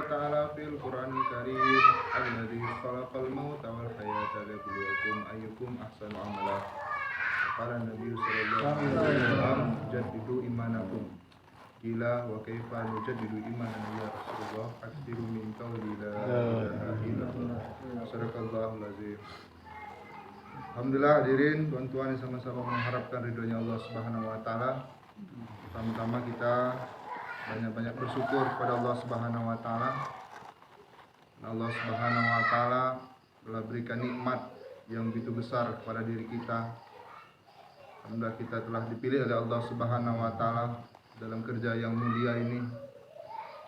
ta'ala fil Qur'anil Karim alladzi khalaqal mauta wal hayata liyabluwakum ayyukum ahsanu amala. Qala Nabi sallallahu alaihi wasallam jaddidu imanakum. Qila wa kaifa nujaddidu imanana ya Rasulullah? Aksiru min qawli la ilaha illallah. Sadaqallahul azim. Alhamdulillah hadirin, tuan-tuan yang sama-sama mengharapkan ridhonya Allah Subhanahu wa taala. Pertama-tama kita banyak-banyak bersyukur kepada Allah Subhanahu wa taala. Allah Subhanahu wa taala telah berikan nikmat yang begitu besar kepada diri kita. Alhamdulillah kita telah dipilih oleh Allah Subhanahu wa taala dalam kerja yang mulia ini.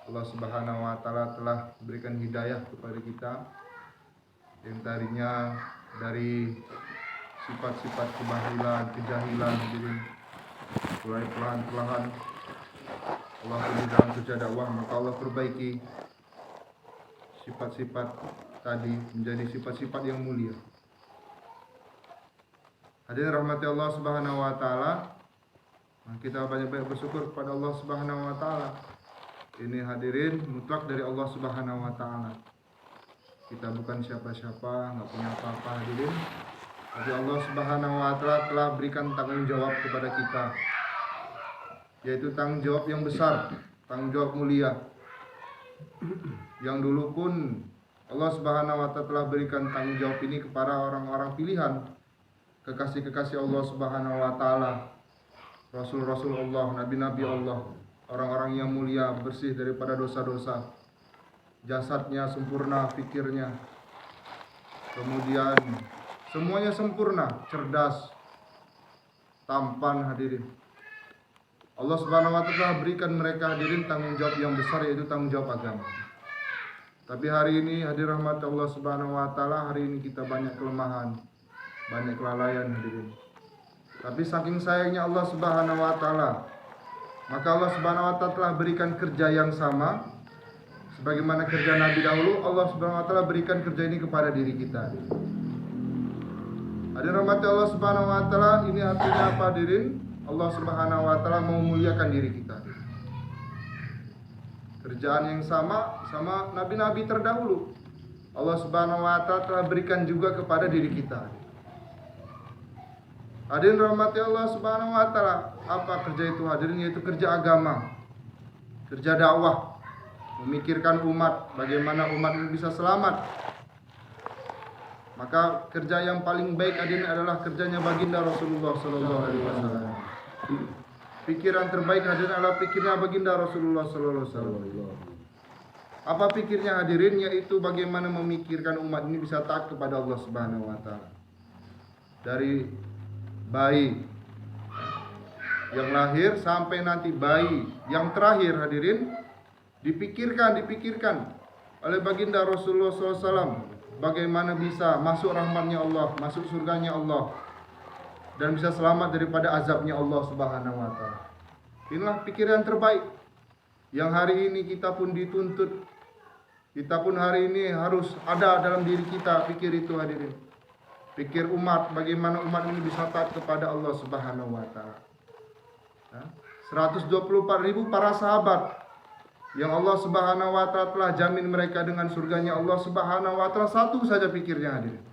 Allah Subhanahu wa taala telah berikan hidayah kepada kita yang tadinya dari sifat-sifat kebahilan, kejahilan, jadi mulai perlahan-lahan Allah beri dalam kerja dakwah, maka Allah perbaiki sifat-sifat tadi menjadi sifat-sifat yang mulia. Hadirin rahmati Allah Subhanahu wa taala, kita banyak-banyak bersyukur kepada Allah Subhanahu wa taala. Ini hadirin mutlak dari Allah Subhanahu wa taala. Kita bukan siapa-siapa, enggak punya apa-apa hadirin. Tapi Allah Subhanahu wa taala telah berikan tanggung jawab kepada kita, yaitu tanggung jawab yang besar, tanggung jawab mulia. Yang dulu pun Allah Subhanahu wa taala telah berikan tanggung jawab ini kepada orang-orang pilihan, kekasih-kekasih Allah Subhanahu wa taala, Rasul-Rasul Allah, Nabi-Nabi Allah, orang-orang yang mulia, bersih daripada dosa-dosa. Jasadnya sempurna, fikirnya, kemudian semuanya sempurna, cerdas, tampan hadirin. Allah Subhanahu wa taala berikan mereka hadirin tanggung jawab yang besar, yaitu tanggung jawab agama. Tapi hari ini hadirin rahmat Allah Subhanahu wa taala, hari ini kita banyak kelemahan, banyak kelalaian hadirin. Tapi saking sayangnya Allah Subhanahu wa taala, maka Allah Subhanahu wa taala telah berikan kerja yang sama sebagaimana kerja Nabi dahulu. Allah Subhanahu wa taala berikan kerja ini kepada diri kita. Hadirin rahmat Allah Subhanahu wa taala, ini artinya apa hadirin? Allah Subhanahu wa taala mau memuliakan diri kita. Kerjaan yang sama nabi-nabi terdahulu, Allah Subhanahu wa taala telah berikan juga kepada diri kita. Hadirin rahmati Allah Subhanahu wa taala, apa kerja itu hadirin? Yaitu kerja agama, kerja dakwah, memikirkan umat, bagaimana umat ini bisa selamat. Maka kerja yang paling baik hadirin adalah kerjanya baginda Rasulullah sallallahu alaihi wasallam. Pikiran terbaik hadirin adalah pikirnya baginda Rasulullah sallallahu alaihi wasallam. Apa pikirnya hadirin? Yaitu bagaimana memikirkan umat ini bisa taat kepada Allah Subhanahu wa taala. Dari bayi yang lahir sampai nanti bayi yang terakhir hadirin, dipikirkan oleh baginda Rasulullah sallallahu alaihi wasallam bagaimana bisa masuk rahmatnya Allah, masuk surganya Allah, dan bisa selamat daripada azabnya Allah Subhanahu wa taala. Inilah pikiran terbaik yang hari ini kita pun dituntut, kita pun hari ini harus ada dalam diri kita. Pikir itu hadirin, pikir umat, bagaimana umat ini bisa taat kepada Allah Subhanahu wa taala. 124.000 para sahabat yang Allah Subhanahu wa taala telah jamin mereka dengan surganya Allah Subhanahu wa taala, satu saja pikirnya hadirin,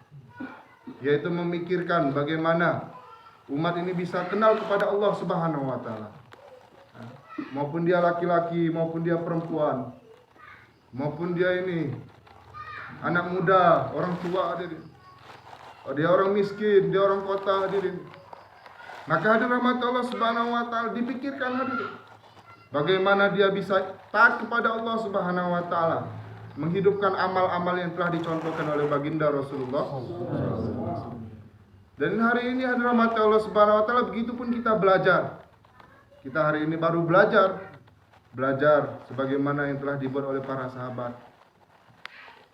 yaitu memikirkan bagaimana umat ini bisa kenal kepada Allah Subhanahu wa taala. Maupun dia laki-laki, maupun dia perempuan, maupun dia ini anak muda, orang tua hadirin. Dia orang miskin, dia orang kota hadirin. Maka hadirin rahmat Allah Subhanahu wa taala, dipikirkan hadirin, bagaimana dia bisa taat kepada Allah Subhanahu wa taala, menghidupkan amal-amal yang telah dicontohkan oleh baginda Rasulullah. Dan hari ini hadirin rahmat Allah Subhanahu wa taala, begitupun kita belajar. Kita hari ini baru belajar sebagaimana yang telah dibuat oleh para sahabat.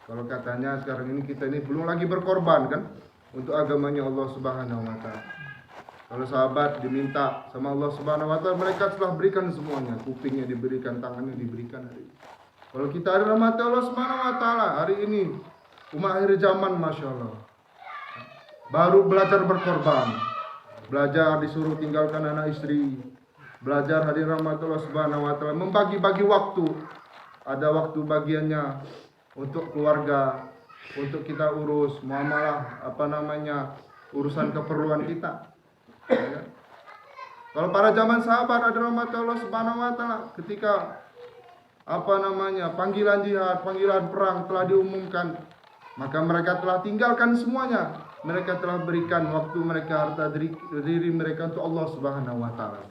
Kalau katanya sekarang ini kita ini belum lagi berkorban kan untuk agamanya Allah Subhanahu wa taala. Kalau sahabat diminta sama Allah Subhanahu wa taala, mereka telah berikan semuanya, kupingnya diberikan, tangannya diberikan hari ini. Kalau kita ada rahmat Allah Subhanahu wa taala, hari ini umat akhir zaman Masya Allah baru belajar berkorban, belajar disuruh tinggalkan anak istri, belajar hadir rahmat Allah Subhanahu wa taala, membagi-bagi waktu ada waktu bagiannya untuk keluarga, untuk kita urus muamalah urusan keperluan kita. Ya. Kalau para zaman sahabat ada rahmat Allah Subhanahu wa taala, ketika panggilan jihad, panggilan perang telah diumumkan, maka mereka telah tinggalkan semuanya. Mereka telah berikan waktu mereka, harta diri mereka untuk Allah Subhanahu wa taala.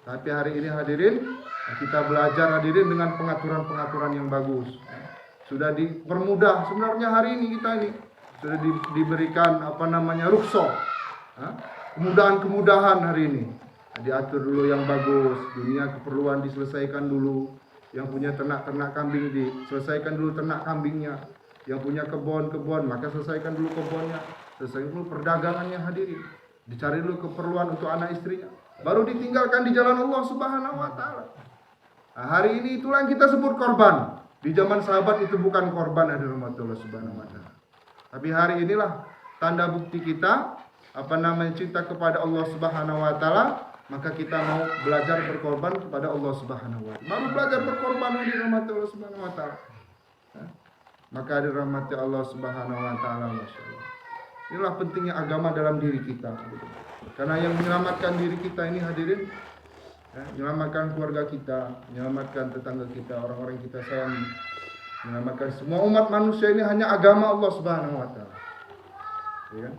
Tapi hari ini hadirin, kita belajar hadirin dengan pengaturan-pengaturan yang bagus. Sudah dipermudah sebenarnya hari ini kita ini sudah diberikan rukhsah. Kemudahan-kemudahan hari ini. Diatur dulu yang bagus, dunia keperluan diselesaikan dulu. Yang punya ternak kambing diselesaikan dulu ternak kambingnya. Yang punya kebun, maka selesaikan dulu kebunnya. Selesaikan dulu perdagangannya hadirin. Dicari dulu keperluan untuk anak istrinya. Baru ditinggalkan di jalan Allah Subhanahu wa taala. Nah, hari ini itulah yang kita sebut korban. Di zaman sahabat itu bukan korban, ada rahmat Allah Subhanahu wa taala. Tapi hari inilah tanda bukti kita cinta kepada Allah Subhanahu wa taala, maka kita mau belajar berkorban kepada Allah Subhanahu wa taala. Baru belajar berkorban di rahmat Allah Subhanahu wa taala. Maka di rahmat Allah Subhanahu wa taala, masyaallah. Inilah pentingnya agama dalam diri kita. Karena yang menyelamatkan diri kita ini hadirin, menyelamatkan keluarga kita, menyelamatkan tetangga kita, orang-orang yang kita sayangi, menyelamatkan semua umat manusia ini hanya agama Allah Subhanahu wa taala. Ya.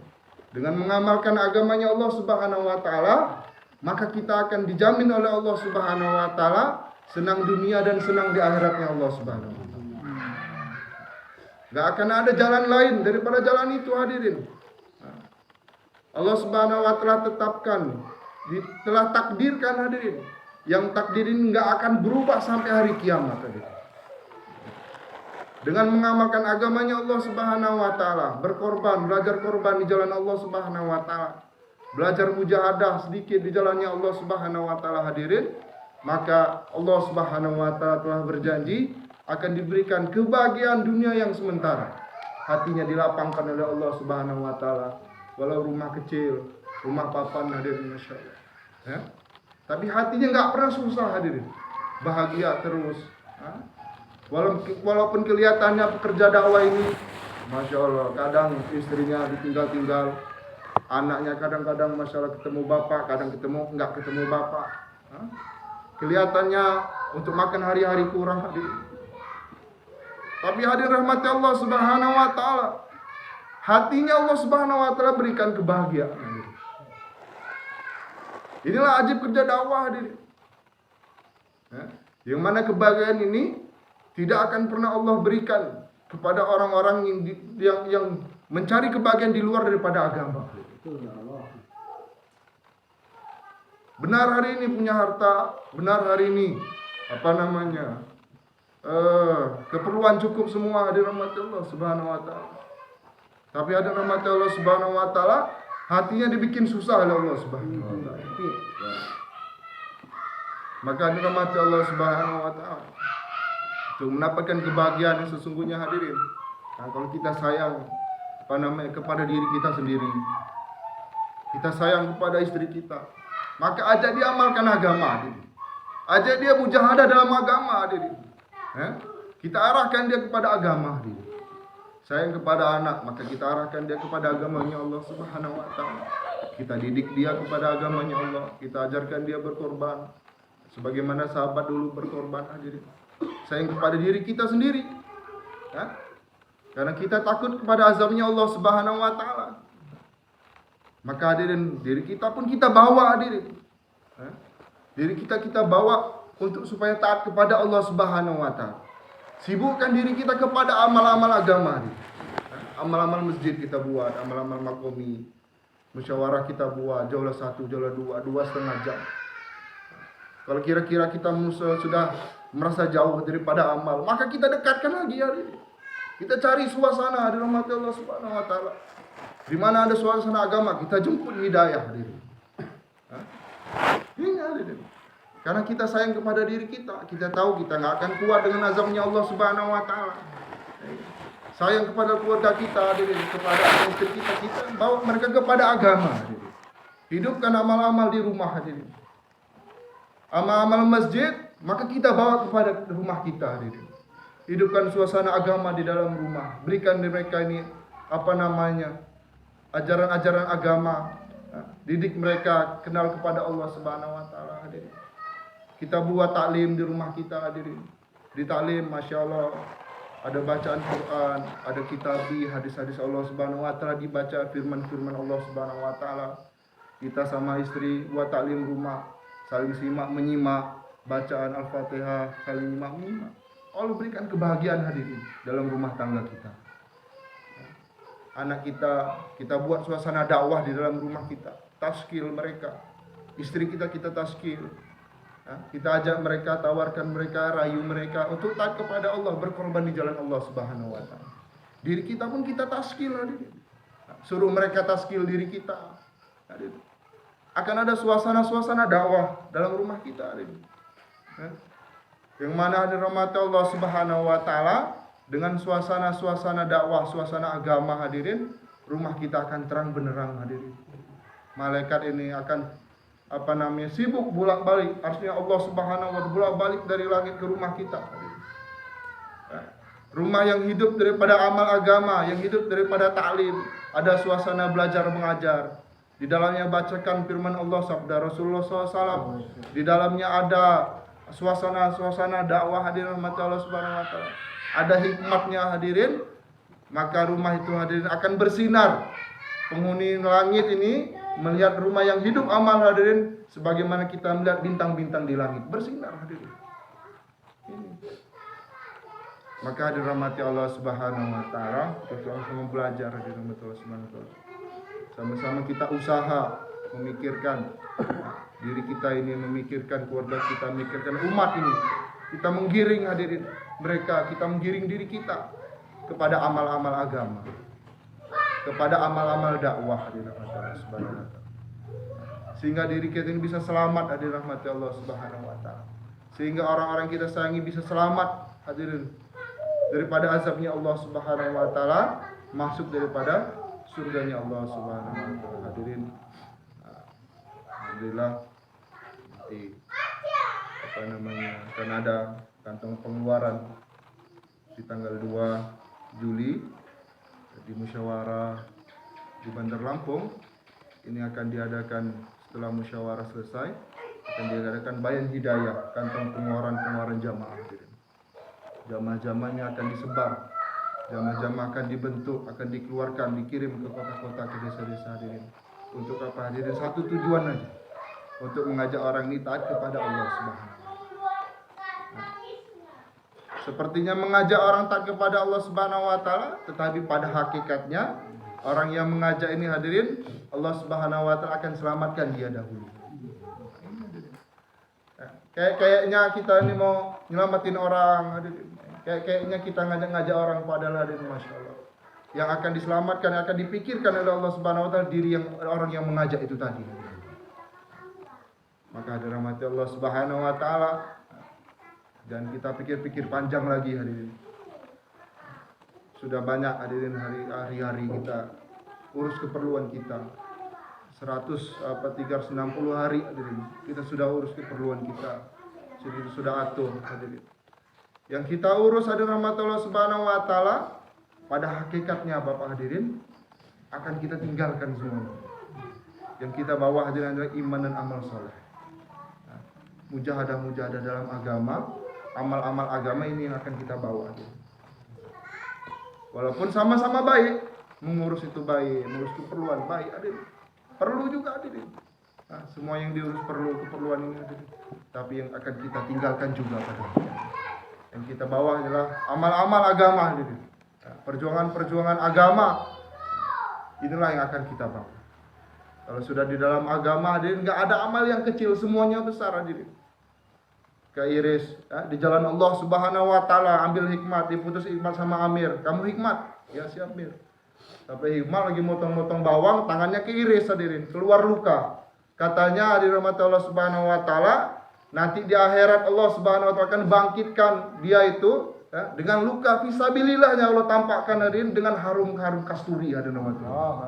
Dengan mengamalkan agamanya Allah Subhanahu wa taala, maka kita akan dijamin oleh Allah Subhanahu wa taala senang dunia dan senang di akhiratnya Allah Subhanahu wa taala. Gak akan ada jalan lain daripada jalan itu hadirin. Allah Subhanahu wa taala telah takdirkan hadirin. Yang takdir ini gak akan berubah sampai hari kiamat hadirin. Dengan mengamalkan agamanya Allah Subhanahu wa taala, berkorban, belajar korban di jalan Allah Subhanahu wa taala, belajar mujahadah sedikit di jalannya Allah Subhanahu wa taala hadirin, maka Allah Subhanahu wa taala telah berjanji akan diberikan kebahagiaan dunia yang sementara. Hatinya dilapangkan oleh Allah Subhanahu wa taala, walau rumah kecil, rumah papan hadirin, masyaallah. Ya. Tapi hatinya enggak pernah susah hadirin. Bahagia terus. Walaupun kelihatannya pekerja dakwah ini, masya Allah, kadang istrinya ditinggal-tinggal, anaknya kadang-kadang masalah ketemu bapak, kadang nggak ketemu bapak. Kelihatannya untuk makan hari-hari kurang hadir. Tapi hadir rahmat Allah Subhanahu wa taala, hatinya Allah Subhanahu wa taala berikan kebahagiaan. Inilah ajib kerja dakwah hadir. Yang mana kebahagiaan ini tidak akan pernah Allah berikan kepada orang-orang yang mencari kebahagiaan di luar daripada agama. Benar hari ini punya harta, benar hari ini keperluan cukup semua di rahmat Allah Subhanahu wa taala. Tapi ada rahmat Allah Subhanahu wa taala, hatinya dibikin susah oleh Allah Subhanahu wa taala. Maka di rahmat Allah Subhanahu wa taala untuk mendapatkan kebahagiaan yang sesungguhnya hadirin. Nah, kalau kita sayang kepada diri kita sendiri, kita sayang kepada istri kita, maka ajak dia amalkan agama hadirin. Ajak dia mujahadah dalam agama hadirin. Kita arahkan dia kepada agama hadirin. Sayang kepada anak, maka kita arahkan dia kepada agamanya Allah Subhanahu wa taala. Kita didik dia kepada agamanya Allah, kita ajarkan dia berkorban sebagaimana sahabat dulu berkorban hadirin. Sayang kepada diri kita sendiri, karena kita takut kepada azabnya Allah Subhanahu wa taala. Maka hadirin, diri kita pun kita bawa hadirin. Diri kita bawa untuk supaya taat kepada Allah Subhanahu wa taala. Sibukkan diri kita kepada amal-amal agama hadirin. Amal-amal masjid kita buat, amal-amal makomi, musyawarah kita buat, jaulah 1, jaulah 2, 2,5 jam. Kalau kira-kira kita sudah merasa jauh daripada amal, maka kita dekatkan lagi hari ini. Kita cari suasana di rahmat Allah Subhanahu wa taala. Di mana ada suasana agama, kita jemput hidayah hari ini. Ini hari ini. Karena kita sayang kepada diri kita, kita tahu kita nggak akan kuat dengan azabnya Allah Subhanahu wa taala. Sayang kepada keluarga kita, kepada istri kita bawa mereka kepada agama. Hidupkan amal-amal di rumah hadirin. Amal-amal masjid, maka kita bawa kepada rumah kita hadirin. Hidupkan suasana agama di dalam rumah. Berikan mereka ini ajaran-ajaran agama. Didik mereka kenal kepada Allah Subhanahu wa taala, hadirin. Kita buat taklim di rumah kita, hadirin. Di taklim, Masya Allah, ada bacaan Quran, ada kitabi, hadis-hadis Allah Subhanahu wa taala, dibaca firman-firman Allah Subhanahu wa taala. Kita sama istri buat taklim rumah, saling simak menyimak bacaan Al-Fatihah, saling simak menyimak. Allah berikan kebahagiaan, hadirin, dalam rumah tangga kita. Anak kita buat suasana dakwah di dalam rumah kita, taskil mereka. Istri kita taskil. Kita ajak mereka, tawarkan mereka, rayu mereka untuk taat kepada Allah, berkorban di jalan Allah Subhanahu wa taala. Diri kita pun kita taskil, hadirin. Suruh mereka taskil diri kita, hadirin. Akan ada suasana-suasana dakwah dalam rumah kita, hadirin. Yang mana ada rahmat Allah Subhanahu wa taala, dengan suasana-suasana dakwah, suasana agama, hadirin, rumah kita akan terang benderang, hadirin. Malaikat ini akan sibuk bolak-balik. Artinya Allah Subhanahu wa taala bolak-balik dari langit ke rumah kita. Rumah yang hidup daripada amal agama, yang hidup daripada taklim, ada suasana belajar mengajar. Di dalamnya bacakan firman Allah, sabda Rasulullah SAW. Di dalamnya ada suasana dakwah, hadirin rahmat Allah Subhanahu wa taala. Ada hikmatnya, hadirin. Maka rumah itu, hadirin, akan bersinar. Penghuni langit ini melihat rumah yang hidup amal, hadirin, sebagaimana kita melihat bintang-bintang di langit bersinar, hadirin. Maka hadirin rahmati Allah Subhanahu wa taala, kita sama belajar, hadirin rahmati Allah Subhanahu wa taala. Sama-sama kita usaha memikirkan diri kita ini, memikirkan keluarga kita, memikirkan umat ini. Kita menggiring, hadirin, mereka, kita menggiring diri kita kepada amal-amal agama, kepada amal-amal dakwah, hadirin rahmati Allah Subhanahu wa taala. Sehingga diri kita ini bisa selamat, hadirin rahmati Allah Subhanahu wa taala. Sehingga orang-orang kita sayangi bisa selamat, hadirin, daripada azabnya Allah Subhanahu wa taala, masuk daripada surganya Allah Subhanahu wa taala, hadirin. Alhamdulillah, nanti akan ada kantong pengeluaran di tanggal 2 Juli di musyawarah di Bandar Lampung. Ini akan diadakan setelah musyawarah selesai, akan diadakan bayan hidayah, kantong pengeluaran jamaah. Jamaah-jamaahnya akan disebar, jamaah-jamaah akan dibentuk, akan dikeluarkan, dikirim ke kota-kota, ke desa-desa, hadirin. Untuk apa, hadirin? Satu tujuan aja, untuk mengajak orang ini taat kepada Allah Subhanahu wa taala. Sepertinya mengajak orang taat kepada Allah Subhanahu wa taala, tetapi pada hakikatnya orang yang mengajak ini, hadirin, Allah Subhanahu wa taala akan selamatkan dia dahulu. Kayaknya kita ini mau nyelamatin orang, hadirin. Kayaknya kita ngajak orang, padahal, hadirin, Masya Allah, yang akan diselamatkan, yang akan dipikirkan oleh Allah Subhanahu wa taala diri orang yang mengajak itu tadi. Maka hadirin rahmati Allah Subhanahu wa taala, dan kita pikir-pikir panjang lagi, hadirin. Sudah banyak, hadirin, hari-hari kita urus keperluan kita. 360 hari, hadirin, kita sudah urus keperluan kita. Sudah atur, hadirin. Yang kita urus, hadirin rahmatullah Subhanahu wa taala, pada hakikatnya Bapak, hadirin, akan kita tinggalkan semua. Yang kita bawa, hadirin, adalah iman dan amal soleh. Mujahadah dalam agama, amal-amal agama ini yang akan kita bawa, hadirin. Walaupun sama-sama baik, mengurus itu baik, mengurus keperluan baik, hadirin. Perlu juga, hadirin. Semua yang diurus perlu keperluan ini, hadirin. Tapi yang akan kita tinggalkan juga, hadirin. Yang kita bawa adalah amal-amal agama, hadirin. Perjuangan-perjuangan agama, inilah yang akan kita bawa. Kalau sudah di dalam agama, hadirin, nggak ada amal yang kecil, semuanya besar, hadirin. Keiris, di jalan Allah Subhanahu wa taala, ambil hikmat, diputus hikmat sama Amir. Kamu hikmat? Ya, siap, Mir. Tapi hikmat lagi motong-motong bawang, tangannya keiris, hadirin, keluar luka. Katanya, hadirin rahmat Allah Subhanahu wa taala, nanti di akhirat Allah Subhanahu wa taala akan bangkitkan dia itu, dengan luka fisabilillahnya Allah tampakkan, hadirin, dengan harum kasturi, hadirin rahmat Allah.